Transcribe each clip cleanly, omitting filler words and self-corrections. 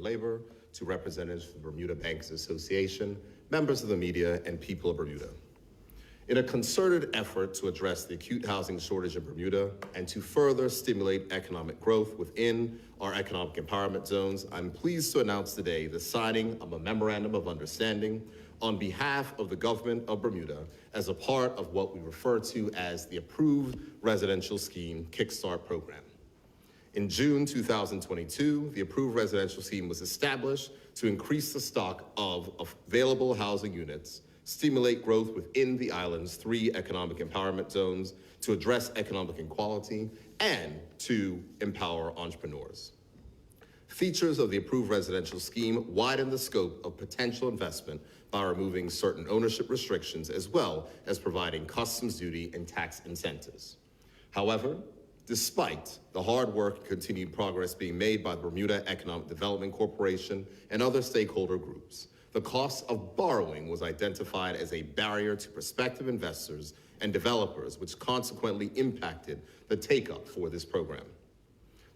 Labor, to representatives from the Bermuda Bankers Association, members of the media, and people of Bermuda. In a concerted effort to address the acute housing shortage in Bermuda and to further stimulate economic growth within our economic empowerment zones, I'm pleased to announce today the signing of a memorandum of understanding on behalf of the government of Bermuda as a part of what we refer to as the Approved Residential Scheme Kickstart Program. In June 2022, the Approved Residential Scheme was established to increase the stock of available housing units, stimulate growth within the island's 3 economic empowerment zones, to address economic inequality, and to empower entrepreneurs. Features of the Approved Residential Scheme widen the scope of potential investment by removing certain ownership restrictions as well as providing customs duty and tax incentives. However, despite the hard work and continued progress being made by the Bermuda Economic Development Corporation and other stakeholder groups, the cost of borrowing was identified as a barrier to prospective investors and developers, which consequently impacted the take-up for this program.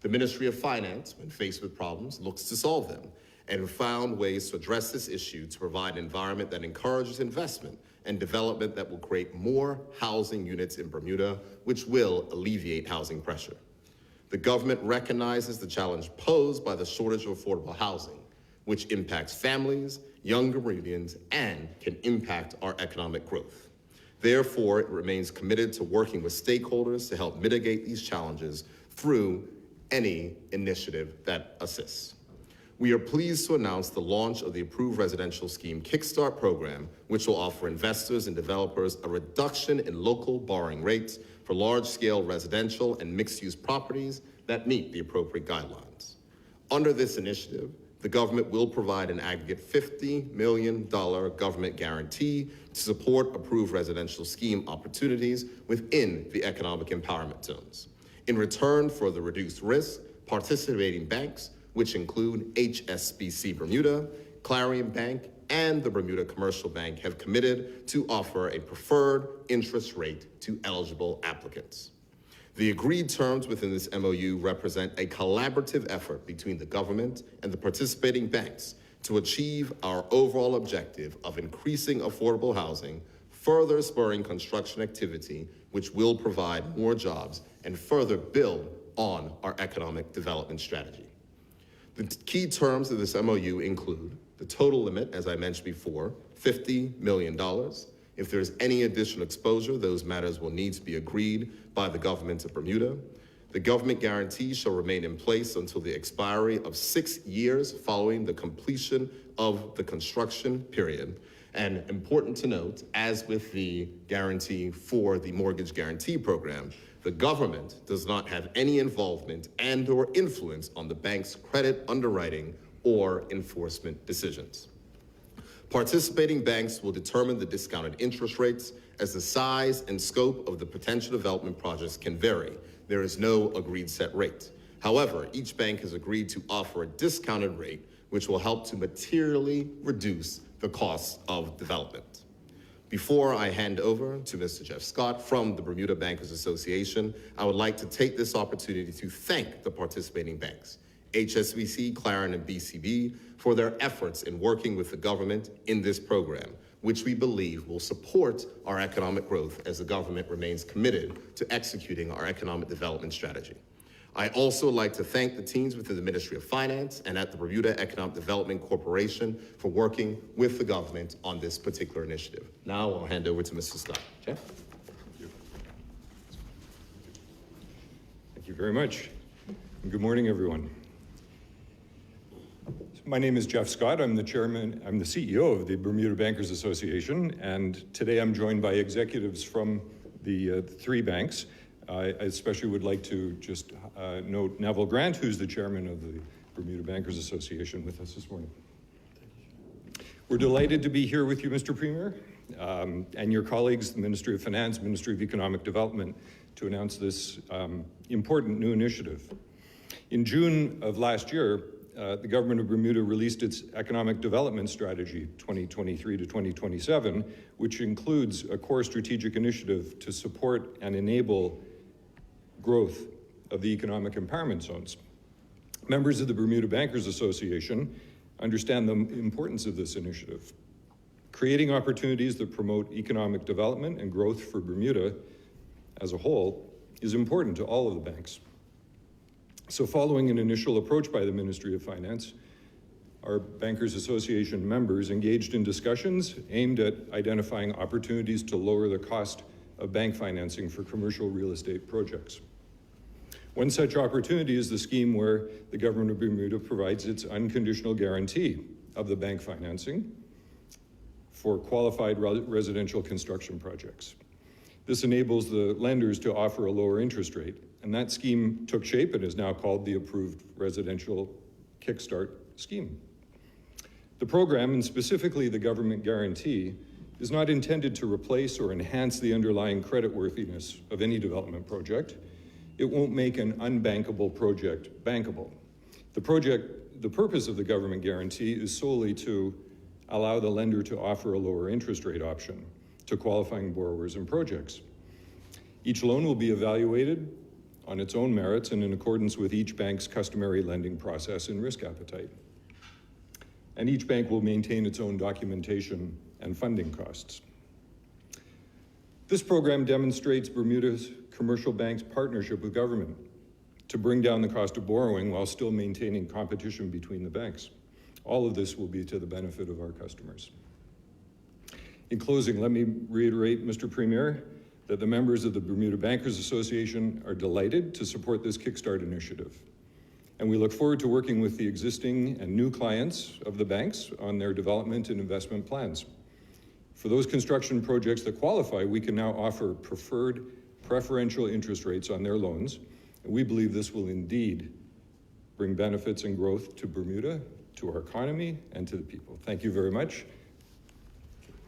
The Ministry of Finance, when faced with problems, looks to solve them and found ways to address this issue to provide an environment that encourages investment and development that will create more housing units in Bermuda, which will alleviate housing pressure. The government recognizes the challenge posed by the shortage of affordable housing, which impacts families, younger Bermudians, and can impact our economic growth. Therefore, it remains committed to working with stakeholders to help mitigate these challenges through any initiative that assists. We are pleased to announce the launch of the Approved Residential Scheme Kickstart Program, which will offer investors and developers a reduction in local borrowing rates for large-scale residential and mixed-use properties that meet the appropriate guidelines. Under this initiative, the government will provide an aggregate $50 million government guarantee to support approved residential scheme opportunities within the economic empowerment zones. In return for the reduced risk, participating banks, which include HSBC Bermuda, Clarion Bank, and the Bermuda Commercial Bank, have committed to offer a preferred interest rate to eligible applicants. The agreed terms within this MOU represent a collaborative effort between the government and the participating banks to achieve our overall objective of increasing affordable housing, further spurring construction activity, which will provide more jobs and further build on our economic development strategy. The key terms of this MOU include the total limit, as I mentioned before, $50 million. If there's any additional exposure, those matters will need to be agreed by the government of Bermuda. The government guarantee shall remain in place until the expiry of 6 years following the completion of the construction period. And important to note, as with the guarantee for the mortgage guarantee program, the government does not have any involvement and/or influence on the bank's credit underwriting or enforcement decisions. Participating banks will determine the discounted interest rates as the size and scope of the potential development projects can vary. There is no agreed set rate. However, each bank has agreed to offer a discounted rate, which will help to materially reduce the cost of development. Before I hand over to Mr. Jeff Scott from the Bermuda Bankers Association, I would like to take this opportunity to thank the participating banks, HSBC, Clarion, and BCB, for their efforts in working with the government in this program, which we believe will support our economic growth as the government remains committed to executing our economic development strategy. I also like to thank the teams within the Ministry of Finance and at the Bermuda Economic Development Corporation for working with the government on this particular initiative. Now I'll hand over to Mr. Scott. Jeff? Thank you. Thank you very much. And good morning, everyone. My name is Jeff Scott. I'm the CEO of the Bermuda Bankers Association, and today I'm joined by executives from the 3 banks. I especially would like to just note Neville Grant, who's the chairman of the Bermuda Bankers Association, with us this morning. We're delighted to be here with you, Mr. Premier, and your colleagues, the Ministry of Finance, Ministry of Economic Development, to announce this important new initiative. In June of last year, the government of Bermuda released its economic development strategy 2023 to 2027, which includes a core strategic initiative to support and enable growth of the economic empowerment zones. Members of the Bermuda Bankers Association understand the importance of this initiative. Creating opportunities that promote economic development and growth for Bermuda as a whole is important to all of the banks. So following an initial approach by the Ministry of Finance, our Bankers Association members engaged in discussions aimed at identifying opportunities to lower the cost of bank financing for commercial real estate projects. One such opportunity is the scheme where the government of Bermuda provides its unconditional guarantee of the bank financing for qualified residential construction projects. This enables the lenders to offer a lower interest rate, and that scheme took shape and is now called the Approved Residential Kickstart Scheme. The program, and specifically the government guarantee, is not intended to replace or enhance the underlying creditworthiness of any development project. It won't make an unbankable project bankable. The purpose of the government guarantee is solely to allow the lender to offer a lower interest rate option to qualifying borrowers and projects. Each loan will be evaluated on its own merits and in accordance with each bank's customary lending process and risk appetite. And each bank will maintain its own documentation and funding costs. This program demonstrates Bermuda's commercial bank's partnership with government to bring down the cost of borrowing while still maintaining competition between the banks. All of this will be to the benefit of our customers. In closing, let me reiterate, Mr. Premier, that the members of the Bermuda Bankers Association are delighted to support this Kickstart initiative. And we look forward to working with the existing and new clients of the banks on their development and investment plans. For those construction projects that qualify, we can now offer preferential interest rates on their loans. And we believe this will indeed bring benefits and growth to Bermuda, to our economy, and to the people. Thank you very much.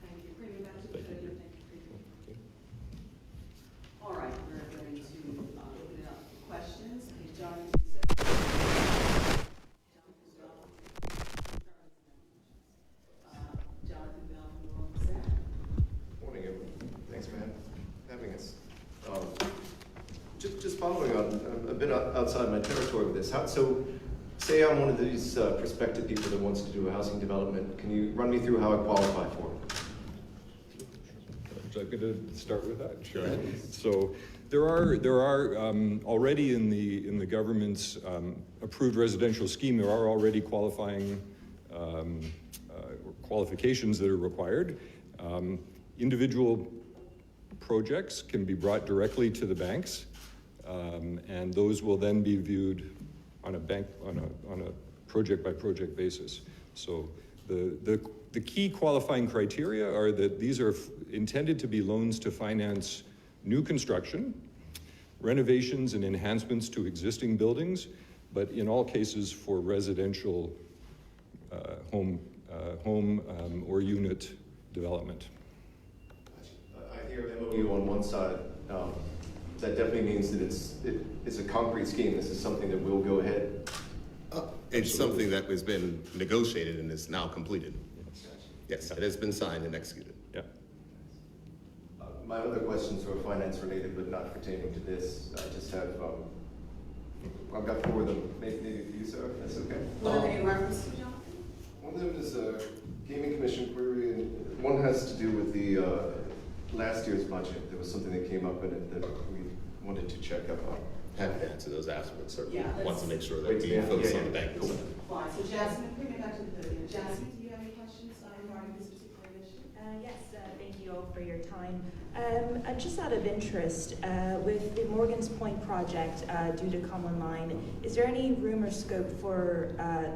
Thank you. Bring me back to the podium. Thank you. All right, we're going to open it up for questions. Okay, Jonathan, you said. Jonathan Bell from the World Center. Morning, everyone. Thanks for having us. Just following on a bit outside my territory with this. So, say I'm one of these prospective people that wants to do a housing development. Can you run me through how I qualify for it? I'm going to start with that. Sure. So there are already in the government's approved residential scheme, there are already qualifying qualifications that are required. Individual projects can be brought directly to the banks, and those will then be viewed on a project by project basis. So the key qualifying criteria are that these are intended to be loans to finance new construction, renovations and enhancements to existing buildings, but in all cases for residential home or unit development. I hear MOU on one side. That definitely means that it's a concrete scheme. This is something that will go ahead. It's something that has been negotiated and is now completed. Yes, it has been signed and executed. Yeah. My other questions are finance related, but not pertaining to this. I just have, I've got 4 of them. Maybe for you, sir, if that's okay. What are they in reference to, Jonathan? One of them is a gaming commission query, and one has to do with the last year's budget. There was something that came up in it that we wanted to check up on. Happy to answer those afterwards, certainly. Yeah, Want to make sure that Wait, we yeah, focus yeah, on the yeah. bank. Cool. Fine, so Jasmine, bring me back to the podium. Jasmine, do you have any questions regarding this particular issue? Yes, thank you all for your time. Just out of interest, with the Morgan's Point project due to come online, is there any room or scope for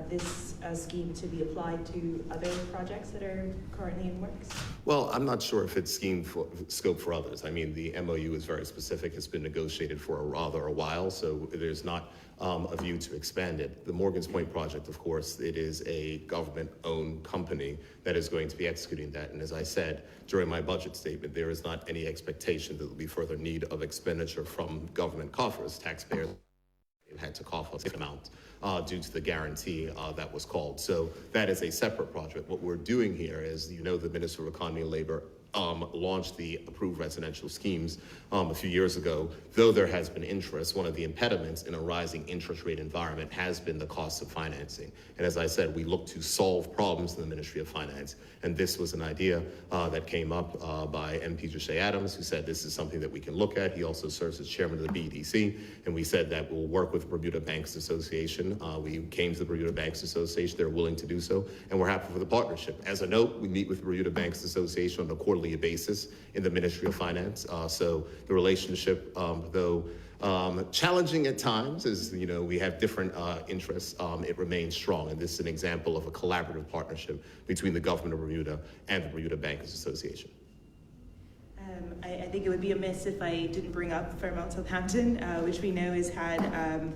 this scheme to be applied to other projects that are currently in works? Well, I'm not sure if it's scope for others. I mean, the MOU is very specific. It's been negotiated for a while, so there's not a view to expand it. The Morgan's Point project, of course, it is a government-owned company that is going to be executing that. And as I said during my budget statement, there is not any expectation that there will be further need of expenditure from government coffers. Taxpayers had to cough up this amount due to the guarantee that was called. So that is a separate project. What we're doing here is, you know, the Minister of Economy and Labor launched the approved residential schemes a few years ago, though there has been interest, one of the impediments in a rising interest rate environment has been the cost of financing. And as I said, we look to solve problems in the Ministry of Finance. And this was an idea that came up by MP Joshe Adams, who said this is something that we can look at. He also serves as chairman of the BDC. And we said that we'll work with Bermuda Banks Association. We came to the Bermuda Banks Association. They're willing to do so. And we're happy for the partnership. As a note, we meet with the Bermuda Banks Association on a quarterly basis in the Ministry of Finance. So the relationship, though challenging at times, as we have different interests, it remains strong. And this is an example of a collaborative partnership between the government of Bermuda and the Bermuda Bankers Association. I think it would be amiss if I didn't bring up Fairmount Southampton, which we know has had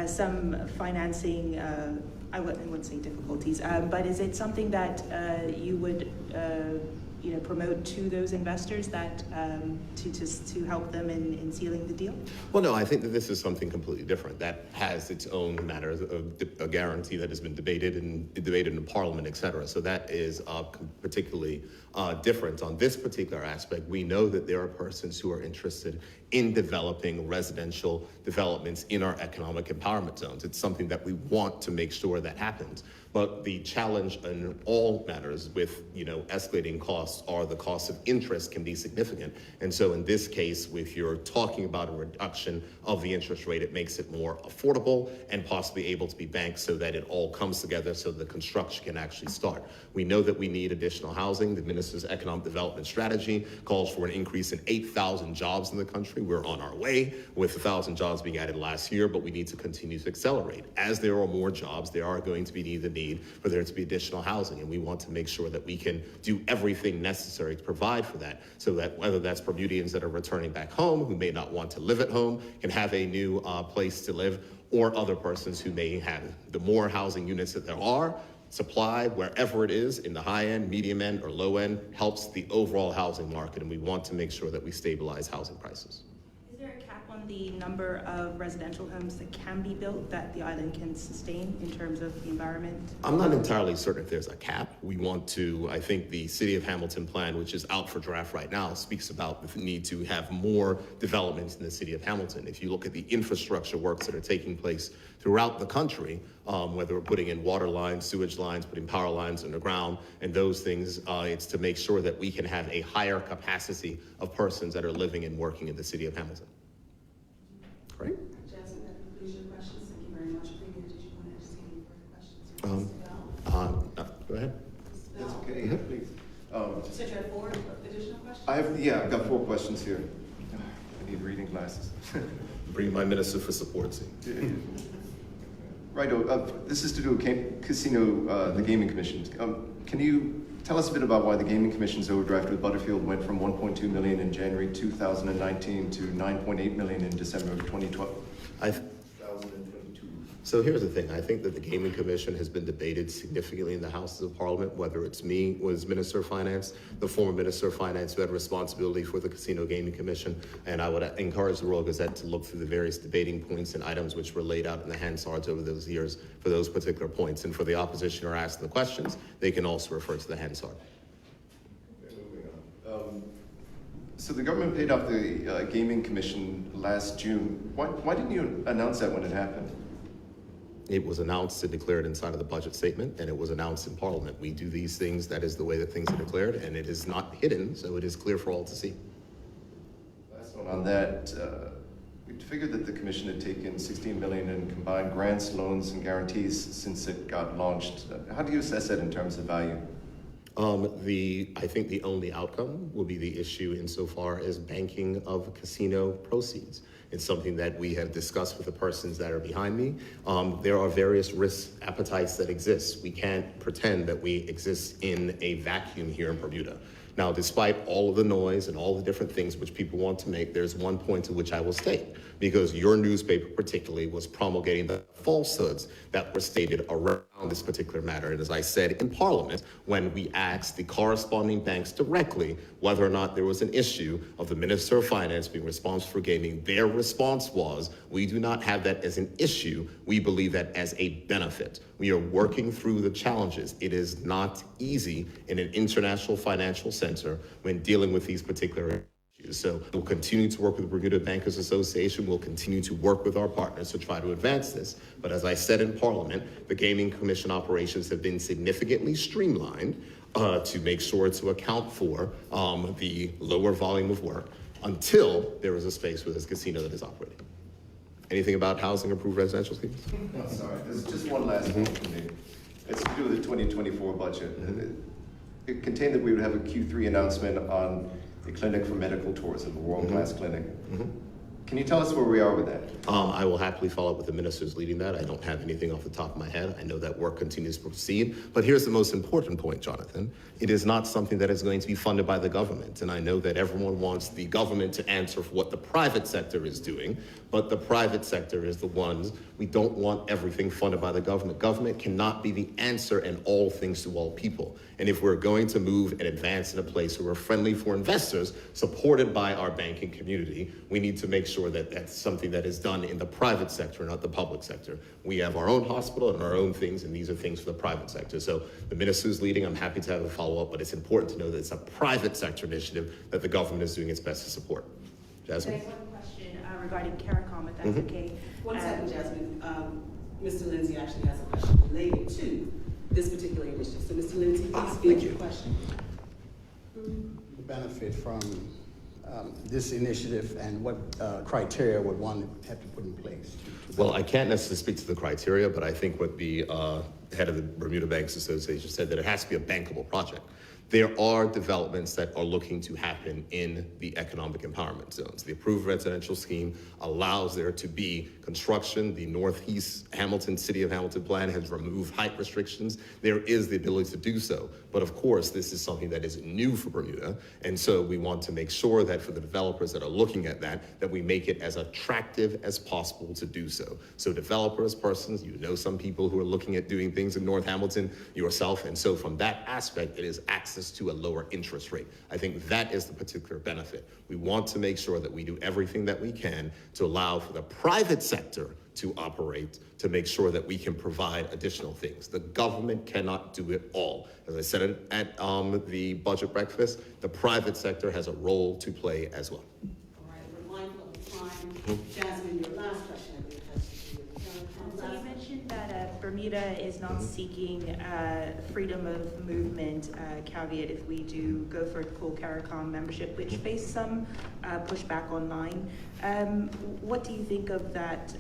some financing, I wouldn't say difficulties, but is it something that you would promote to those investors that to help them in sealing the deal? Well, no, I think that this is something completely different. That has its own matters, a guarantee that has been debated in Parliament, et cetera. So that is particularly different. On this particular aspect, we know that there are persons who are interested in developing residential developments in our economic empowerment zones. It's something that we want to make sure that happens. But the challenge in all matters with escalating costs are the costs of interest can be significant. And so in this case, if you're talking about a reduction of the interest rate, it makes it more affordable and possibly able to be banked so that it all comes together so the construction can actually start. We know that we need additional housing. The Minister's Economic Development Strategy calls for an increase in 8,000 jobs in the country. We're on our way with 1,000 jobs being added last year, but we need to continue to accelerate. As there are more jobs, there are going to be the need for there to be additional housing, and we want to make sure that we can do everything necessary to provide for that, so that whether that's Bermudians that are returning back home who may not want to live at home can have a new place to live, or other persons who may have the more housing units that there are, supply wherever it is in the high end, medium end, or low end helps the overall housing market, and we want to make sure that we stabilize housing prices. Is there a cap on the number of residential homes that can be built that the island can sustain in terms of the environment? I'm not entirely certain if there's a cap. We want to, I think the City of Hamilton plan, which is out for draft right now, speaks about the need to have more developments in the City of Hamilton. If you look at the infrastructure works that are taking place throughout the country, whether we're putting in water lines, sewage lines, putting power lines underground, and those things, it's to make sure that we can have a higher capacity of persons that are living and working in the City of Hamilton. Great. Jasmine, that concludes your questions. Thank you very much. Premier, did you want to ask any further questions? Go ahead. That's okay, yeah, please. You said you had 4 additional questions? I've got 4 questions here. I need reading glasses. Bring my minister for support team. Right, this is to do with casino, the Gaming Commission. Can you tell us a bit about why the Gaming Commission's overdraft with Butterfield went from $1.2 million in January 2019 to $9.8 million in December of 2012? 2022. So here's the thing. I think that the Gaming Commission has been debated significantly in the Houses of Parliament, whether it's me, was Minister of Finance, the former Minister of Finance who had responsibility for the Casino Gaming Commission. And I would encourage the Royal Gazette to look through the various debating points and items which were laid out in the Hansards over those years for those particular points. And for the opposition who are asking the questions, they can also refer to the Hansard. So the government paid off the Gaming Commission last June. Why didn't you announce that when it happened? It was announced and declared inside of the budget statement, and it was announced in Parliament. We do these things, that is the way that things are declared, and it is not hidden, so it is clear for all to see. Last one on that, we figured that the commission had taken $16 million in combined grants, loans, and guarantees since it got launched. How do you assess that in terms of value? I think the only outcome will be the issue insofar as banking of casino proceeds. It's something that we have discussed with the persons that are behind me. There are various risk appetites that exist. We can't pretend that we exist in a vacuum here in Bermuda. Now, despite all of the noise and all the different things which people want to make, there's one point to which I will state, because your newspaper particularly was promulgating the falsehoods that were stated around this particular matter. And as I said in Parliament, when we asked the corresponding banks directly whether or not there was an issue of the Minister of Finance being responsible for gaming, their response was, we do not have that as an issue. We believe that as a benefit. We are working through the challenges. It is not easy in an international financial sense center when dealing with these particular issues. So we'll continue to work with the Bermuda Bankers Association. We'll continue to work with our partners to try to advance this. But as I said in Parliament, the Gaming Commission operations have been significantly streamlined to make sure to account for the lower volume of work until there is a space where this casino that is operating. Anything about housing approved residential schemes? No, sorry, there's just one last one for me. It's to do with the 2024 budget. It contained that we would have a Q3 announcement on the Clinic for Medical Tourism, a world-class clinic. Can you tell us where we are with that? I will happily follow up with the ministers leading that. I don't have anything off the top of my head. I know that work continues to proceed. But here's the most important point, Jonathan. It is not something that is going to be funded by the government. And I know that everyone wants the government to answer for what the private sector is doing, but the private sector is the ones. We don't want everything funded by the government. Government cannot be the answer in all things to all people. And if we're going to move and advance in a place where we're friendly for investors, supported by our banking community, we need to make sure that that's something that is done in the private sector, not the public sector. We have our own hospital and our own things, and these are things for the private sector. So the minister's leading. I'm happy to have a follow-up, but it's important to know that it's a private sector initiative that the government is doing its best to support. Jasmine? There's one question regarding CARICOM, if that's okay. One second, Jasmine. Mr. Lindsay actually has a question related to this particular initiative. So, Mr. Lindsay, please field your question. The benefit from this initiative and what criteria would one have to put in place? Well, I can't necessarily speak to the criteria, but I think what the head of the Bermuda Bankers Association said, that it has to be a bankable project. There are developments that are looking to happen in the economic empowerment zones. The approved residential scheme allows there to be construction. The Northeast Hamilton, City of Hamilton plan has removed height restrictions. There is the ability to do so. But of course, this is something that is new for Bermuda. And so we want to make sure that for the developers that are looking at that we make it as attractive as possible to do so. So developers, persons, you know some people who are looking at doing things in North Hamilton, yourself. And so from that aspect, it is access to a lower interest rate. I think that is the particular benefit. We want to make sure that we do everything that we can to allow for the private sector to operate, to make sure that we can provide additional things. The government cannot do it all. As I said at the budget breakfast, the private sector has a role to play as well. All right, we're mindful of the time. Jasmine, your last question, I believe, has to do with So you mentioned that Bermuda is not seeking freedom of movement caveat if we do go for full CARICOM membership, which faced some pushback online. What do you think of that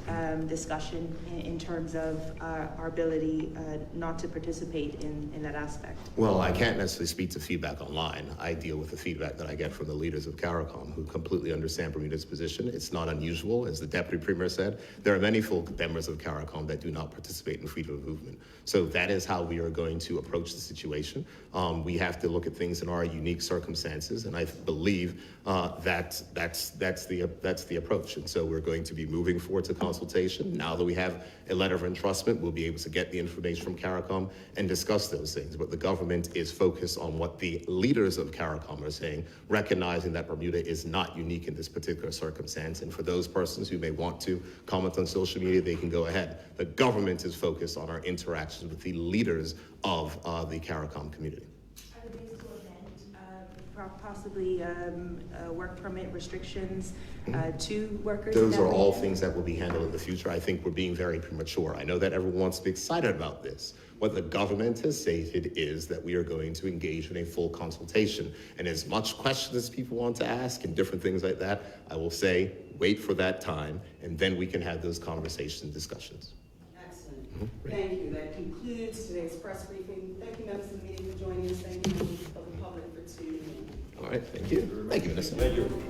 discussion in terms of our ability not to participate in that aspect? Well, I can't necessarily speak to feedback online. I deal with the feedback that I get from the leaders of CARICOM, who completely understand Bermuda's position. It's not unusual, as the Deputy Premier said. There are many full members of CARICOM that do not participate in freedom of movement. So that is how we are going to approach the situation. We have to look at things in our unique circumstances, and I believe that's the approach. And so we're going to be moving forward to consultation. Now that we have a letter of entrustment, we'll be able to get the information from CARICOM and discuss those things. But the government is focused on what the leaders of CARICOM are saying, recognizing that Bermuda is not unique in this particular circumstance. And for those persons who may want to comment on social media, they can go ahead. The government is focused on our interactions with the leaders of the CARICOM community. Are the days to event possibly work permit restrictions to workers? Those are all things that will be handled in the future. I think we're being very premature. I know that everyone wants to be excited about this. What the government has stated is that we are going to engage in a full consultation. And as much questions as people want to ask and different things like that, I will say, wait for that time, and then we can have those conversations and discussions. Excellent. Thank you. That concludes today's press briefing. Thank you, members of the media, for joining us. Thank you, members of the public, for tuning in. All right, thank you. Thank you, Vanessa. Thank you.